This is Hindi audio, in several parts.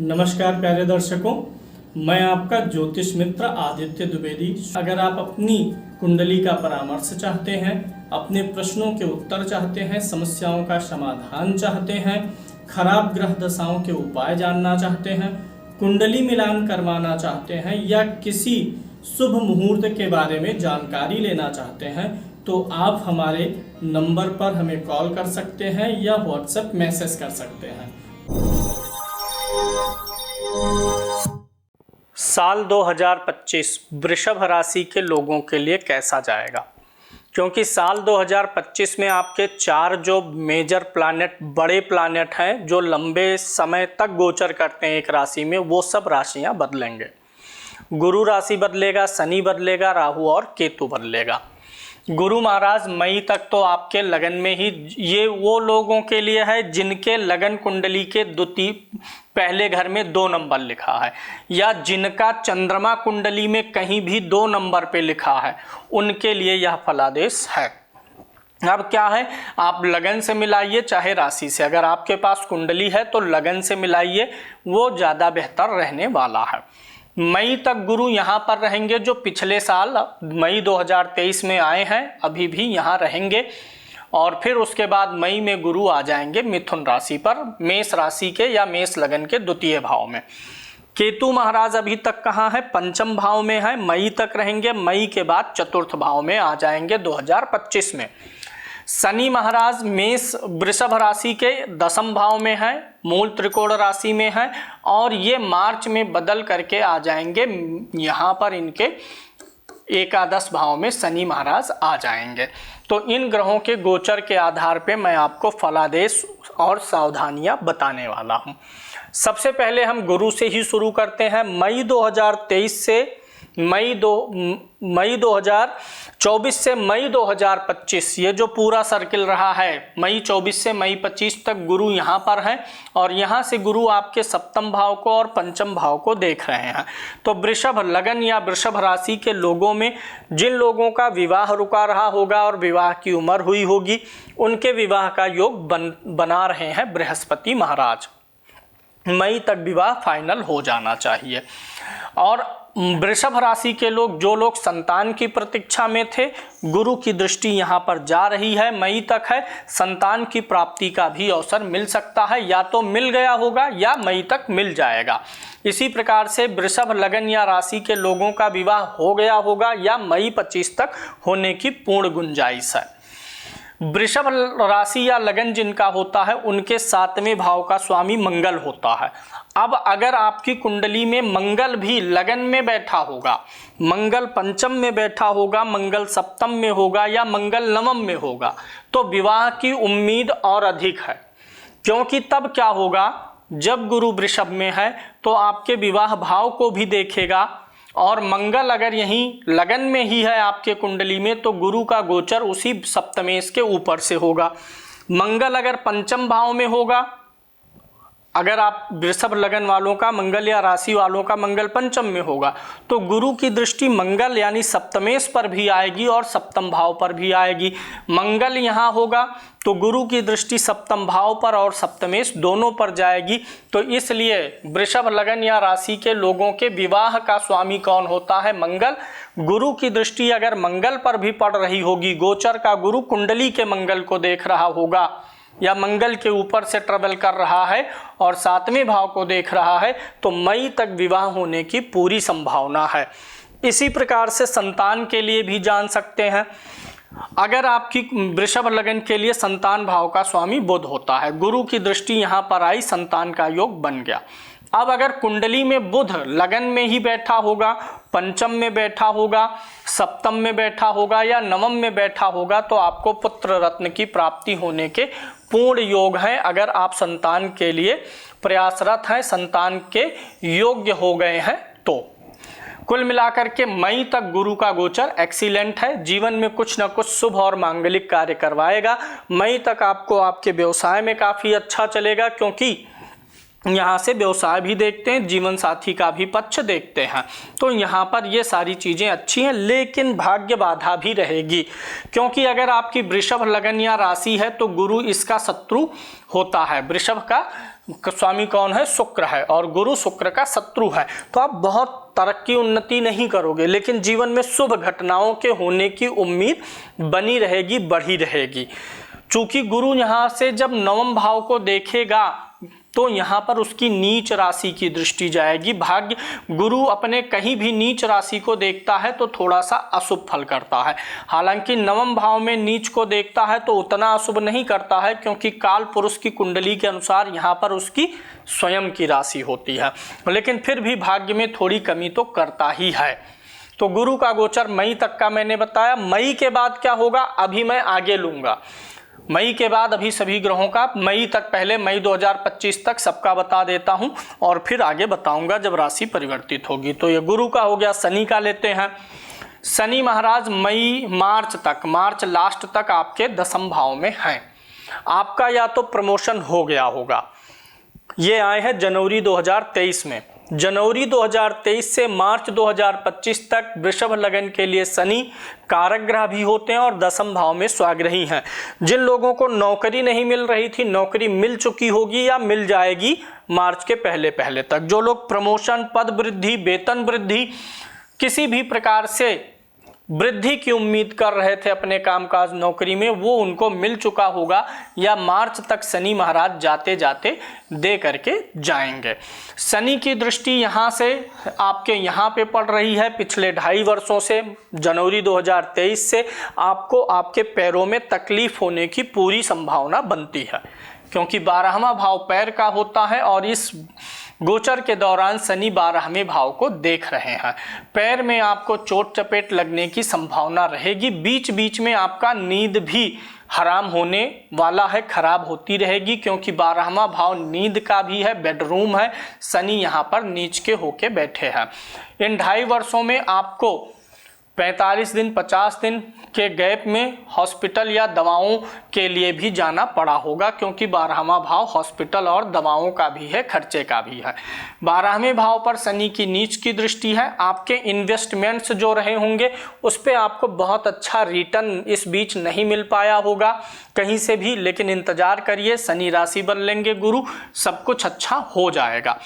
नमस्कार प्यारे दर्शकों, मैं आपका ज्योतिष मित्र आदित्य द्विवेदी। अगर आप अपनी कुंडली का परामर्श चाहते हैं, अपने प्रश्नों के उत्तर चाहते हैं, समस्याओं का समाधान चाहते हैं, खराब ग्रह दशाओं के उपाय जानना चाहते हैं, कुंडली मिलान करवाना चाहते हैं या किसी शुभ मुहूर्त के बारे में जानकारी लेना चाहते हैं, तो आप हमारे नंबर पर हमें कॉल कर सकते हैं या व्हाट्सएप मैसेज कर सकते हैं। साल 2025 वृषभ राशि के लोगों के लिए कैसा जाएगा? क्योंकि साल 2025 में आपके 4 जो मेजर प्लैनेट, बड़े प्लैनेट हैं जो लंबे समय तक गोचर करते हैं एक राशि में, वो सब राशियां बदलेंगे। गुरु राशि बदलेगा, शनि बदलेगा, राहु और केतु बदलेगा। गुरु महाराज मई तक तो आपके लगन में ही, ये वो लोगों के लिए है जिनके लगन कुंडली के द्वितीय पहले घर में 2 नंबर लिखा है, या जिनका चंद्रमा कुंडली में कहीं भी 2 नंबर पे लिखा है, उनके लिए यह फलादेश है। अब क्या है, आप लगन से मिलाइए चाहे राशि से। अगर आपके पास कुंडली है तो लगन से मिलाइए, वो ज़्यादा बेहतर रहने वाला है। मई तक गुरु यहाँ पर रहेंगे, जो पिछले साल मई 2023 में आए हैं, अभी भी यहाँ रहेंगे। और फिर उसके बाद मई में गुरु आ जाएंगे मिथुन राशि पर, मेष राशि के या मेष लगन के द्वितीय भाव में। केतु महाराज अभी तक कहाँ है? पंचम भाव में है, मई तक रहेंगे। मई के बाद चतुर्थ भाव में आ जाएंगे 2025 में। शनि महाराज मेष वृषभ राशि के 10वें भाव में है, मूल त्रिकोण राशि में है, और ये मार्च में बदल करके आ जाएंगे यहाँ पर, इनके एकादश भाव में शनि महाराज आ जाएंगे। तो इन ग्रहों के गोचर के आधार पे मैं आपको फलादेश और सावधानियां बताने वाला हूं। सबसे पहले हम गुरु से ही शुरू करते हैं। मई 2023 से मई 2024 से मई 2025, ये जो पूरा सर्किल रहा है, मई 24 से मई 25 तक गुरु यहाँ पर है, और यहाँ से गुरु आपके 7वें भाव को और 5वें भाव को देख रहे हैं। तो वृषभ लगन या वृषभ राशि के लोगों में जिन लोगों का विवाह रुका रहा होगा और विवाह की उम्र हुई होगी, उनके विवाह का योग बना रहे हैं बृहस्पति महाराज। मई तक विवाह फाइनल हो जाना चाहिए। और वृषभ राशि के लोग, जो लोग संतान की प्रतीक्षा में थे, गुरु की दृष्टि यहाँ पर जा रही है, मई तक है। संतान की प्राप्ति का भी अवसर मिल सकता है, या तो मिल गया होगा या मई तक मिल जाएगा। इसी प्रकार से वृषभ लगन या राशि के लोगों का विवाह हो गया होगा या मई 25 तक होने की पूर्ण गुंजाइश है। वृषभ राशि या लगन जिनका होता है, उनके 7वें भाव का स्वामी मंगल होता है। अब अगर आपकी कुंडली में मंगल भी लगन में बैठा होगा, मंगल 5म में बैठा होगा, मंगल 7म में होगा या मंगल 9म में होगा, तो विवाह की उम्मीद और अधिक है। क्योंकि तब क्या होगा, जब गुरु वृषभ में है तो आपके विवाह भाव को भी देखेगा, और मंगल अगर यहीं लगन में ही है आपके कुंडली में, तो गुरु का गोचर उसी सप्तमेश के ऊपर से होगा। मंगल अगर 5म भाव में होगा, अगर आप वृषभ लगन वालों का मंगल या राशि वालों का मंगल 5म में होगा, तो गुरु की दृष्टि मंगल यानी सप्तमेश पर भी आएगी और 7म भाव पर भी आएगी। मंगल यहाँ होगा तो गुरु की दृष्टि 7म भाव पर और सप्तमेश दोनों पर जाएगी। तो इसलिए वृषभ लगन या राशि के लोगों के विवाह का स्वामी कौन होता है? मंगल। गुरु की दृष्टि अगर मंगल पर भी पड़ रही होगी, गोचर का गुरु कुंडली के मंगल को देख रहा होगा या मंगल के ऊपर से ट्रेवल कर रहा है और 7वें भाव को देख रहा है, तो मई तक विवाह होने की पूरी संभावना है। इसी प्रकार से संतान के लिए भी जान सकते हैं। अगर आपकी वृषभ लगन के लिए संतान भाव का स्वामी बुध होता है, गुरु की दृष्टि यहाँ पर आई, संतान का योग बन गया। अब अगर कुंडली में बुध लगन में ही बैठा होगा, 5म में बैठा होगा, 7म में बैठा होगा या 9म में बैठा होगा, तो आपको पुत्र रत्न की प्राप्ति होने के पूर्ण योग हैं। अगर आप संतान के लिए प्रयासरत हैं, संतान के योग्य हो गए हैं तो। कुल मिलाकर के मई तक गुरु का गोचर एक्सीलेंट है, जीवन में कुछ न कुछ शुभ और मांगलिक कार्य करवाएगा। मई तक आपको आपके व्यवसाय में काफ़ी अच्छा चलेगा, क्योंकि यहाँ से व्यवसाय भी देखते हैं, जीवन साथी का भी पक्ष देखते हैं, तो यहाँ पर ये सारी चीज़ें अच्छी हैं। लेकिन भाग्य बाधा भी रहेगी, क्योंकि अगर आपकी वृषभ लगन या राशि है तो गुरु इसका शत्रु होता है, वृषभ का स्वामी कौन है? शुक्र है, और गुरु शुक्र का शत्रु है। तो आप बहुत तरक्की उन्नति नहीं करोगे, लेकिन जीवन में शुभ घटनाओं के होने की उम्मीद बनी रहेगी, बढ़ी रहेगी। चूंकि गुरु यहाँ से जब नवम भाव को देखेगा तो यहाँ पर उसकी नीच राशि की दृष्टि जाएगी। भाग्य गुरु अपने कहीं भी नीच राशि को देखता है तो थोड़ा सा अशुभ फल करता है। हालांकि नवम भाव में नीच को देखता है तो उतना अशुभ नहीं करता है, क्योंकि काल पुरुष की कुंडली के अनुसार यहाँ पर उसकी स्वयं की राशि होती है, लेकिन फिर भी भाग्य में थोड़ी कमी तो करता ही है। तो गुरु का गोचर मई तक का मैंने बताया। मई के बाद क्या होगा अभी मैं आगे लूँगा। मई के बाद अभी सभी ग्रहों का मई तक, पहले मई 2025 तक सबका बता देता हूं और फिर आगे बताऊंगा जब राशि परिवर्तित होगी। तो ये गुरु का हो गया। शनि का लेते हैं। शनि महाराज मार्च लास्ट तक आपके 10वें भाव में हैं। आपका या तो प्रमोशन हो गया होगा। ये आए हैं जनवरी 2023 में। जनवरी 2023 से मार्च 2025 तक वृषभ लगन के लिए शनि कारक ग्रह भी होते हैं और 10वें भाव में स्वाग्रही हैं। जिन लोगों को नौकरी नहीं मिल रही थी, नौकरी मिल चुकी होगी या मिल जाएगी मार्च के पहले तक। जो लोग प्रमोशन, पद वृद्धि, वेतन वृद्धि, किसी भी प्रकार से वृद्धि की उम्मीद कर रहे थे अपने कामकाज नौकरी में, वो उनको मिल चुका होगा या मार्च तक शनि महाराज जाते जाते दे करके जाएंगे। शनि की दृष्टि यहाँ से आपके यहाँ पे पड़ रही है। पिछले 2.5 वर्षों से, जनवरी 2023 से आपको आपके पैरों में तकलीफ होने की पूरी संभावना बनती है, क्योंकि 12वां भाव पैर का होता है और इस गोचर के दौरान शनि 12वें भाव को देख रहे हैं। पैर में आपको चोट चपेट लगने की संभावना रहेगी। बीच बीच में आपका नींद भी हराम होने वाला है, खराब होती रहेगी, क्योंकि 12वां भाव नींद का भी है, बेडरूम है। शनि यहाँ पर नीच के होके बैठे हैं। इन 2.5 वर्षों में आपको 45 दिन 50 दिन के गैप में हॉस्पिटल या दवाओं के लिए भी जाना पड़ा होगा, क्योंकि 12वां भाव हॉस्पिटल और दवाओं का भी है, खर्चे का भी है। 12वें भाव पर शनि की नीच की दृष्टि है। आपके इन्वेस्टमेंट्स जो रहे होंगे उस पर आपको बहुत अच्छा रिटर्न इस बीच नहीं मिल पाया होगा कहीं से भी, लेकिन इंतजार करिए, शनि राशि बन लेंगे गुरु, सब कुछ अच्छा हो जाएगा।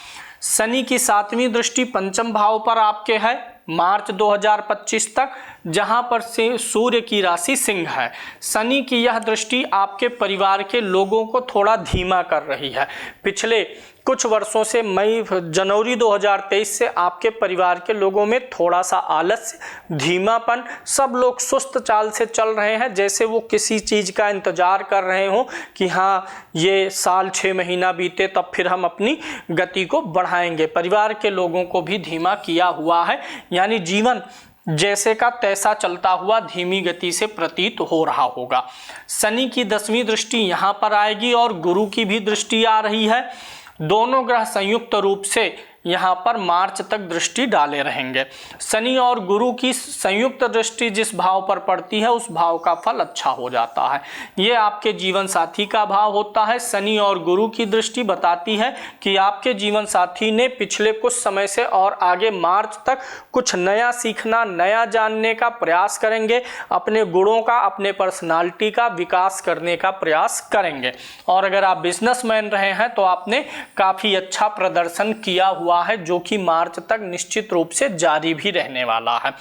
शनि की 7वीं दृष्टि 5वें भाव पर आपके है मार्च 2025 तक, जहां पर से सूर्य की राशि सिंह है। शनि की यह दृष्टि आपके परिवार के लोगों को थोड़ा धीमा कर रही है। पिछले कुछ वर्षों से जनवरी 2023 से आपके परिवार के लोगों में थोड़ा सा आलस्य, धीमापन, सब लोग सुस्त चाल से चल रहे हैं, जैसे वो किसी चीज़ का इंतजार कर रहे हो कि हाँ ये साल 6 महीना बीते तब फिर हम अपनी गति को बढ़ाएंगे। परिवार के लोगों को भी धीमा किया हुआ है, यानी जीवन जैसे का तैसा चलता हुआ धीमी गति से प्रतीत हो रहा होगा। शनि की 10वीं दृष्टि यहाँ पर आएगी और गुरु की भी दृष्टि आ रही है। दोनों ग्रह संयुक्त रूप से यहाँ पर मार्च तक दृष्टि डाले रहेंगे। शनि और गुरु की संयुक्त दृष्टि जिस भाव पर पड़ती है उस भाव का फल अच्छा हो जाता है। ये आपके जीवन साथी का भाव होता है। शनि और गुरु की दृष्टि बताती है कि आपके जीवन साथी ने पिछले कुछ समय से और आगे मार्च तक कुछ नया सीखना, नया जानने का प्रयास करेंगे, अपने गुणों का, अपने पर्सनालिटी का विकास करने का प्रयास करेंगे। और अगर आप बिजनेसमैन रहे हैं तो आपने काफ़ी अच्छा प्रदर्शन किया हुआ है, जो कि मार्च तक निश्चित रूप से जारी भी रहने वाला है।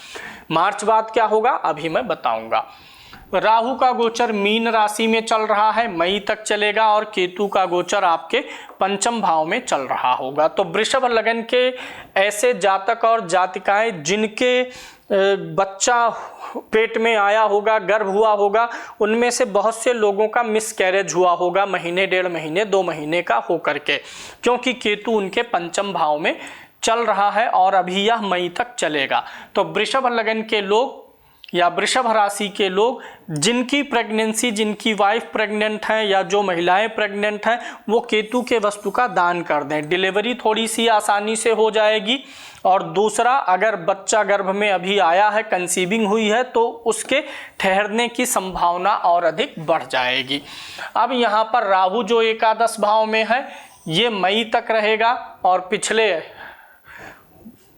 मार्च बाद क्या होगा अभी मैं बताऊंगा। राहु का गोचर मीन राशि में चल रहा है, मई तक चलेगा, और केतु का गोचर आपके 5वें भाव में चल रहा होगा। तो वृषभ लगन के ऐसे जातक और जातिकाएं जिनके बच्चा पेट में आया होगा, गर्भ हुआ होगा, उनमें से बहुत से लोगों का मिसकैरेज हुआ होगा महीने, 1.5 महीने, 2 महीने का होकर के, क्योंकि केतु उनके 5वें भाव में चल रहा है और अभी यह मई तक चलेगा। तो वृषभ लगन के लोग या वृषभ राशि के लोग जिनकी प्रेगनेंसी, जिनकी वाइफ प्रेग्नेंट हैं या जो महिलाएं प्रेग्नेंट हैं, वो केतु के वस्तु का दान कर दें। डिलीवरी थोड़ी सी आसानी से हो जाएगी। और दूसरा, अगर बच्चा गर्भ में अभी आया है, कंसीविंग हुई है, तो उसके ठहरने की संभावना और अधिक बढ़ जाएगी। अब यहाँ पर राहु जो एकादश भाव में है ये मई तक रहेगा, और पिछले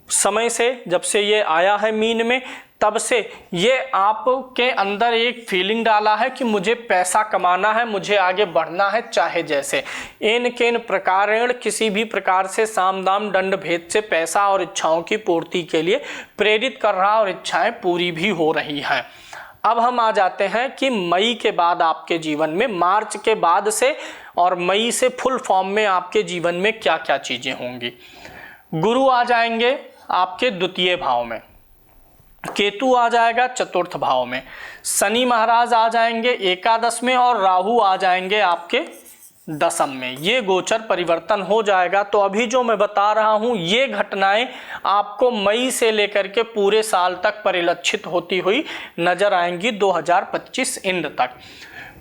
समय से जब से ये आया है मीन में तब से ये आपके अंदर एक फीलिंग डाला है कि मुझे पैसा कमाना है, मुझे आगे बढ़ना है, चाहे जैसे इन केन प्रकारेण किसी भी प्रकार से साम दाम दंड भेद से पैसा और इच्छाओं की पूर्ति के लिए प्रेरित कर रहा और इच्छाएं पूरी भी हो रही हैं। अब हम आ जाते हैं कि मई के बाद आपके जीवन में, मार्च के बाद से और मई से फुल फॉर्म में आपके जीवन में क्या क्या चीजें होंगी। गुरु आ जाएंगे आपके द्वितीय भाव में, केतु आ जाएगा चतुर्थ भाव में, शनि महाराज आ जाएंगे एकादश में और राहु आ जाएंगे आपके दशम में। ये गोचर परिवर्तन हो जाएगा। तो अभी जो मैं बता रहा हूं ये घटनाएं आपको मई से लेकर के पूरे साल तक परिलक्षित होती हुई नजर आएंगी 2025 एंड तक।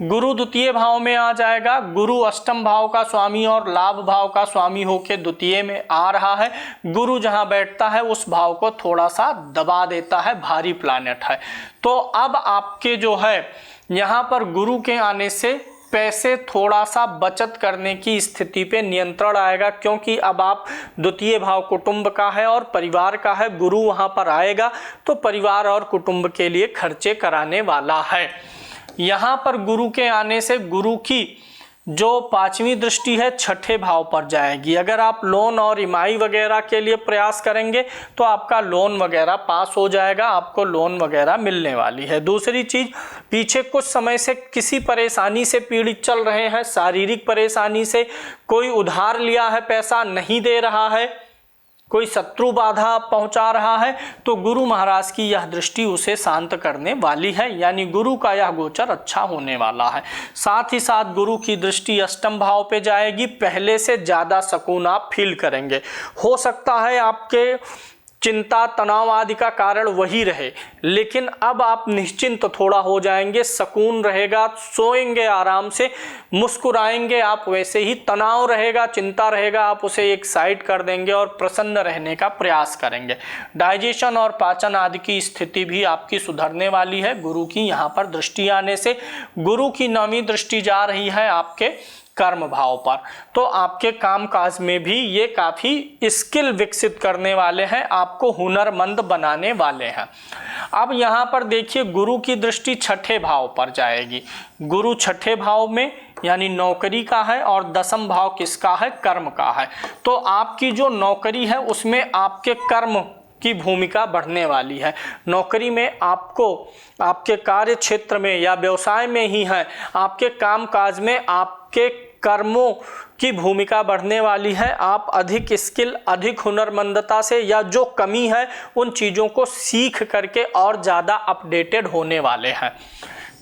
गुरु द्वितीय भाव में आ जाएगा, गुरु अष्टम भाव का स्वामी और लाभ भाव का स्वामी होकर द्वितीय में आ रहा है। गुरु जहां बैठता है उस भाव को थोड़ा सा दबा देता है, भारी प्लैनेट है। तो अब आपके जो है यहां पर गुरु के आने से पैसे थोड़ा सा बचत करने की स्थिति पे नियंत्रण आएगा, क्योंकि अब आप द्वितीय भाव कुटुंब का है और परिवार का है। गुरु वहां पर आएगा तो परिवार और कुटुंब के लिए खर्चे कराने वाला है। यहाँ पर गुरु के आने से गुरु की जो 5वीं दृष्टि है 6ठे भाव पर जाएगी। अगर आप लोन और ईएमआई वगैरह के लिए प्रयास करेंगे तो आपका लोन वगैरह पास हो जाएगा, आपको लोन वगैरह मिलने वाली है। दूसरी चीज, पीछे कुछ समय से किसी परेशानी से पीड़ित चल रहे हैं, शारीरिक परेशानी से, कोई उधार लिया है पैसा नहीं दे रहा है, कोई शत्रु बाधा पहुंचा रहा है, तो गुरु महाराज की यह दृष्टि उसे शांत करने वाली है। यानी गुरु का यह गोचर अच्छा होने वाला है। साथ ही साथ गुरु की दृष्टि अष्टम भाव पे जाएगी, पहले से ज्यादा सुकून आप फील करेंगे। हो सकता है आपके चिंता तनाव आदि का कारण वही रहे, लेकिन अब आप निश्चिंत थोड़ा हो जाएंगे, सुकून रहेगा, सोएंगे आराम से, मुस्कुराएंगे आप। वैसे ही तनाव रहेगा, चिंता रहेगा, आप उसे एक साइड कर देंगे और प्रसन्न रहने का प्रयास करेंगे। डाइजेशन और पाचन आदि की स्थिति भी आपकी सुधरने वाली है गुरु की यहाँ पर दृष्टि आने से। गुरु की 9वीं दृष्टि जा रही है आपके कर्म भाव पर, तो आपके कामकाज में भी ये काफी स्किल विकसित करने वाले हैं, आपको हुनरमंद बनाने वाले हैं। अब यहाँ पर देखिए गुरु की दृष्टि 6ठे भाव पर जाएगी। गुरु 6ठे भाव में यानी नौकरी का है और दशम भाव किसका है? कर्म का है। तो आपकी जो नौकरी है उसमें आपके कर्म की भूमिका बढ़ने वाली है। नौकरी में आपको आपके कार्य क्षेत्र में या व्यवसाय में ही है, आपके कामकाज में आपके कर्मों की भूमिका बढ़ने वाली है। आप अधिक स्किल, अधिक हुनरमंदता से या जो कमी है उन चीज़ों को सीख करके और ज़्यादा अपडेटेड होने वाले हैं,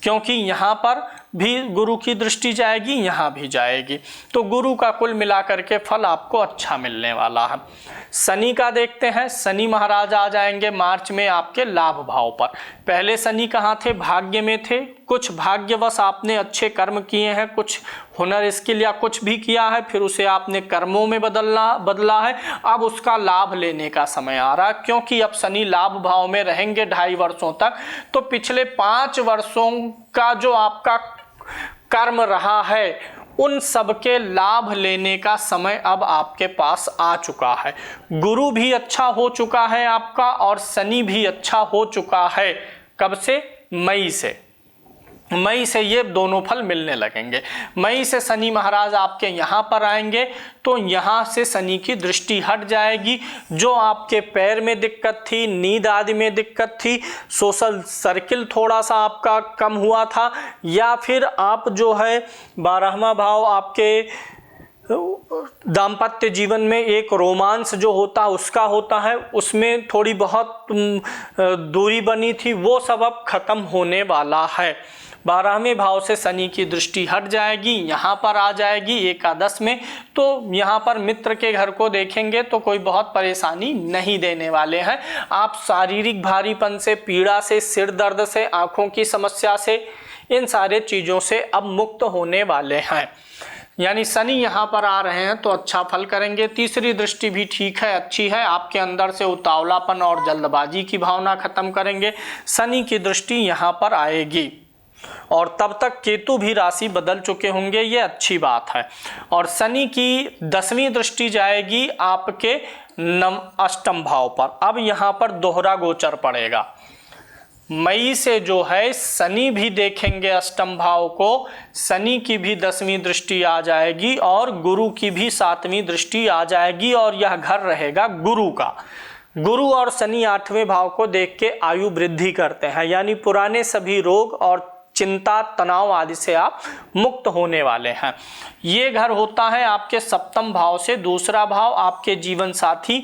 क्योंकि यहाँ पर भी गुरु की दृष्टि जाएगी, यहाँ भी जाएगी। तो गुरु का कुल मिलाकर के फल आपको अच्छा मिलने वाला है। शनि का देखते हैं। शनि महाराज आ जाएंगे मार्च में आपके लाभ भाव पर। पहले शनि कहाँ थे? भाग्य में थे। कुछ भाग्यवश आपने अच्छे कर्म किए हैं, कुछ हुनर स्किल या कुछ भी किया है, फिर उसे आपने कर्मों में बदला है। अब उसका लाभ लेने का समय आ रहा है, क्योंकि अब शनि लाभ भाव में रहेंगे 2.5 वर्षों तक। तो पिछले 5 वर्षों का जो आपका कर्म रहा है उन सबके लाभ लेने का समय अब आपके पास आ चुका है। गुरु भी अच्छा हो चुका है आपका और शनि भी अच्छा हो चुका है। कब से? मई से। मई से ये दोनों फल मिलने लगेंगे। मई से शनि महाराज आपके यहाँ पर आएंगे तो यहाँ से शनि की दृष्टि हट जाएगी। जो आपके पैर में दिक्कत थी, नींद आदि में दिक्कत थी, सोशल सर्किल थोड़ा सा आपका कम हुआ था, या फिर आप जो है 12वां भाव आपके दाम्पत्य जीवन में एक रोमांस जो होता है उसमें थोड़ी बहुत दूरी बनी थी, वो सब अब खत्म होने वाला है। 12वें भाव से शनि की दृष्टि हट जाएगी, यहाँ पर आ जाएगी एकादश में। तो यहाँ पर मित्र के घर को देखेंगे तो कोई बहुत परेशानी नहीं देने वाले हैं। आप शारीरिक भारीपन से, पीड़ा से, सिर दर्द से, आँखों की समस्या से, इन सारे चीज़ों से अब मुक्त होने वाले हैं। यानी शनि यहाँ पर आ रहे हैं तो अच्छा फल करेंगे। तीसरी दृष्टि भी ठीक है, अच्छी है। आपके अंदर से उतावलापन और जल्दबाजी की भावना खत्म करेंगे। शनि की दृष्टि यहाँ पर आएगी और तब तक केतु भी राशि बदल चुके होंगे, ये अच्छी बात है। और शनि की 10वीं दृष्टि जाएगी आपके अष्टम भाव पर। अब यहाँ पर दोहरा गोचर पड़ेगा। मई से जो है शनि भी देखेंगे अष्टम भाव को, शनि की भी 10वीं दृष्टि आ जाएगी और गुरु की भी 7वीं दृष्टि आ जाएगी और यह घर रहेगा गुरु का। गुरु और शनि 8वें भाव को देख के आयु वृद्धि करते हैं, यानी पुराने सभी रोग और चिंता तनाव आदि से आप मुक्त होने वाले हैं। ये घर होता है आपके सप्तम भाव से। दूसरा भाव आपके जीवन साथी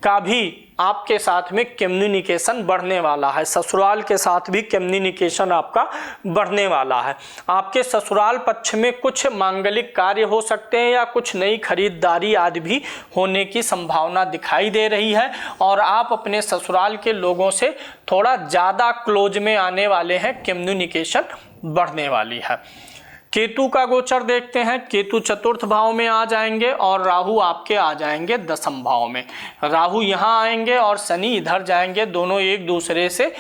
का भी आपके साथ में कम्युनिकेशन बढ़ने वाला है, ससुराल के साथ भी कम्युनिकेशन आपका बढ़ने वाला है। आपके ससुराल पक्ष में कुछ मांगलिक कार्य हो सकते हैं या कुछ नई खरीदारी आदि भी होने की संभावना दिखाई दे रही है और आप अपने ससुराल के लोगों से थोड़ा ज़्यादा क्लोज में आने वाले हैं, कम्युनिकेशन बढ़ने वाली है। केतु का गोचर देखते हैं। केतु चतुर्थ भाव में आ जाएंगे और राहु आपके आ जाएंगे 10म भाव में। राहु यहाँ आएंगे और शनि इधर जाएंगे, दोनों एक दूसरे से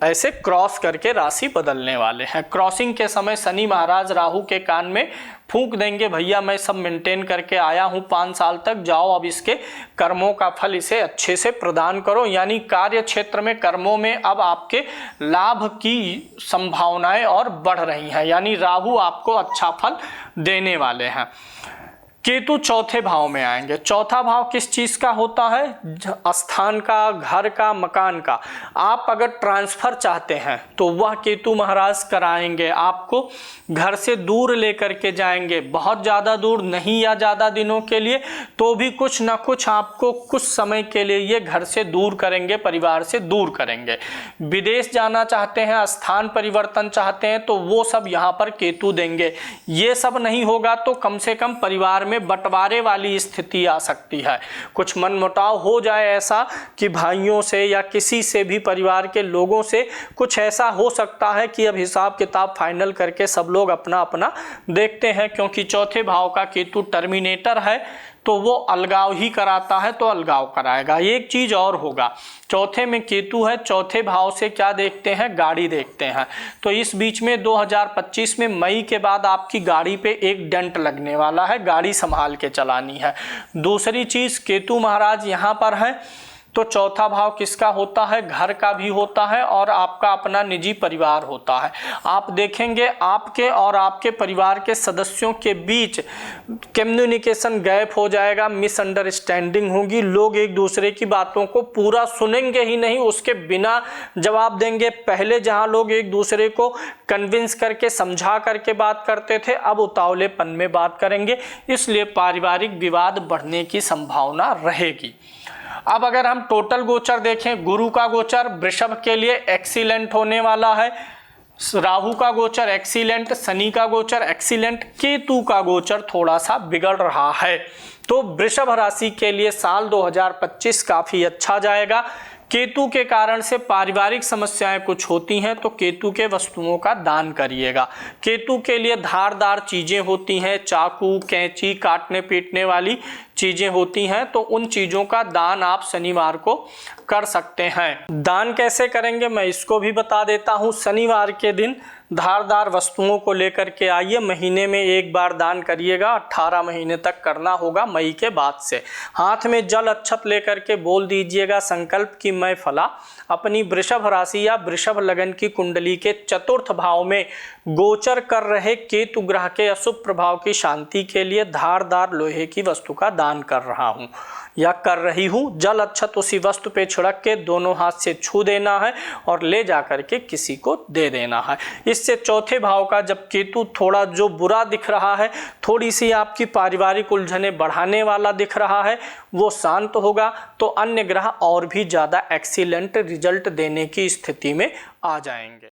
ऐसे क्रॉस करके राशि बदलने वाले हैं। क्रॉसिंग के समय शनि महाराज राहु के कान में फूंक देंगे, भैया मैं सब मेंटेन करके आया हूँ 5 साल तक, जाओ अब इसके कर्मों का फल इसे अच्छे से प्रदान करो। यानी कार्य क्षेत्र में कर्मों में अब आपके लाभ की संभावनाएं और बढ़ रही हैं, यानी राहु आपको अच्छा फल देने वाले हैं। केतु चौथे भाव में आएंगे। चौथा भाव किस चीज का होता है? स्थान का, घर का, मकान का। आप अगर ट्रांसफर चाहते हैं तो वह केतु महाराज कराएंगे, आपको घर से दूर लेकर के जाएंगे, बहुत ज़्यादा दूर नहीं या ज़्यादा दिनों के लिए, तो भी कुछ ना कुछ आपको कुछ समय के लिए ये घर से दूर करेंगे, परिवार से दूर करेंगे। विदेश जाना चाहते हैं, स्थान परिवर्तन चाहते हैं तो वो सब यहाँ पर केतु देंगे। ये सब नहीं होगा तो कम से कम परिवार में बंटवारे वाली स्थिति आ सकती है, कुछ मनमुटाव हो जाए ऐसा कि भाइयों से या किसी से भी परिवार के लोगों से कुछ ऐसा हो सकता है कि अब हिसाब किताब फाइनल करके सब लोग अपना अपना देखते हैं। क्योंकि चौथे भाव का केतु टर्मिनेटर है तो वो अलगाव ही कराता है, तो अलगाव कराएगा। एक चीज और होगा, चौथे में केतु है, चौथे भाव से क्या देखते हैं? गाड़ी देखते हैं। तो इस बीच में 2025 में मई के बाद आपकी गाड़ी पे एक डेंट लगने वाला है, गाड़ी संभाल के चलानी है। दूसरी चीज, केतु महाराज यहाँ पर है तो चौथा भाव किसका होता है? घर का भी होता है और आपका अपना निजी परिवार होता है। आप देखेंगे आपके और आपके परिवार के सदस्यों के बीच कम्युनिकेशन गैप हो जाएगा, मिसअंडरस्टैंडिंग होगी, लोग एक दूसरे की बातों को पूरा सुनेंगे ही नहीं, उसके बिना जवाब देंगे। पहले जहां लोग एक दूसरे को कन्विंस करके समझा करके बात करते थे, अब उतावलेपन में बात करेंगे, इसलिए पारिवारिक विवाद बढ़ने की संभावना रहेगी। अब अगर हम टोटल गोचर देखें, गुरु का गोचर वृषभ के लिए एक्सीलेंट होने वाला है, राहु का गोचर एक्सीलेंट, शनि का गोचर एक्सीलेंट, केतु का गोचर थोड़ा सा बिगड़ रहा है। तो वृषभ राशि के लिए साल 2025 काफी अच्छा जाएगा। केतु के कारण से पारिवारिक समस्याएं कुछ होती हैं तो केतु के वस्तुओं का दान करिएगा। केतु के लिए धारदार चीजें होती हैं, चाकू, कैंची, काटने पीटने वाली चीजें होती हैं, तो उन चीजों का दान आप शनिवार को कर सकते हैं। दान कैसे करेंगे मैं इसको भी बता देता हूं। शनिवार के दिन धारदार वस्तुओं को लेकर के आइए, महीने में एक बार दान करिएगा, 18 महीने तक करना होगा मई के बाद से। हाथ में जल अक्षत लेकर के बोल दीजिएगा संकल्प कि मैं फला अपनी वृषभ राशि या वृषभ लगन की कुंडली के चतुर्थ भाव में गोचर कर रहे केतु ग्रह के अशुभ प्रभाव की शांति के लिए धारदार लोहे की वस्तु का दान कर रहा हूं या कर रही हूं। जल अक्षत उसी वस्तु पे छिड़क के दोनों हाथ से छू देना है और ले जा करके किसी को दे देना है। इससे चौथे भाव का जब केतु थोड़ा जो बुरा दिख रहा है, थोड़ी सी आपकी पारिवारिक उलझने बढ़ाने वाला दिख रहा है, वो शांत होगा तो अन्य ग्रह और भी ज़्यादा एक्सीलेंट रिजल्ट देने की स्थिति में आ जाएंगे।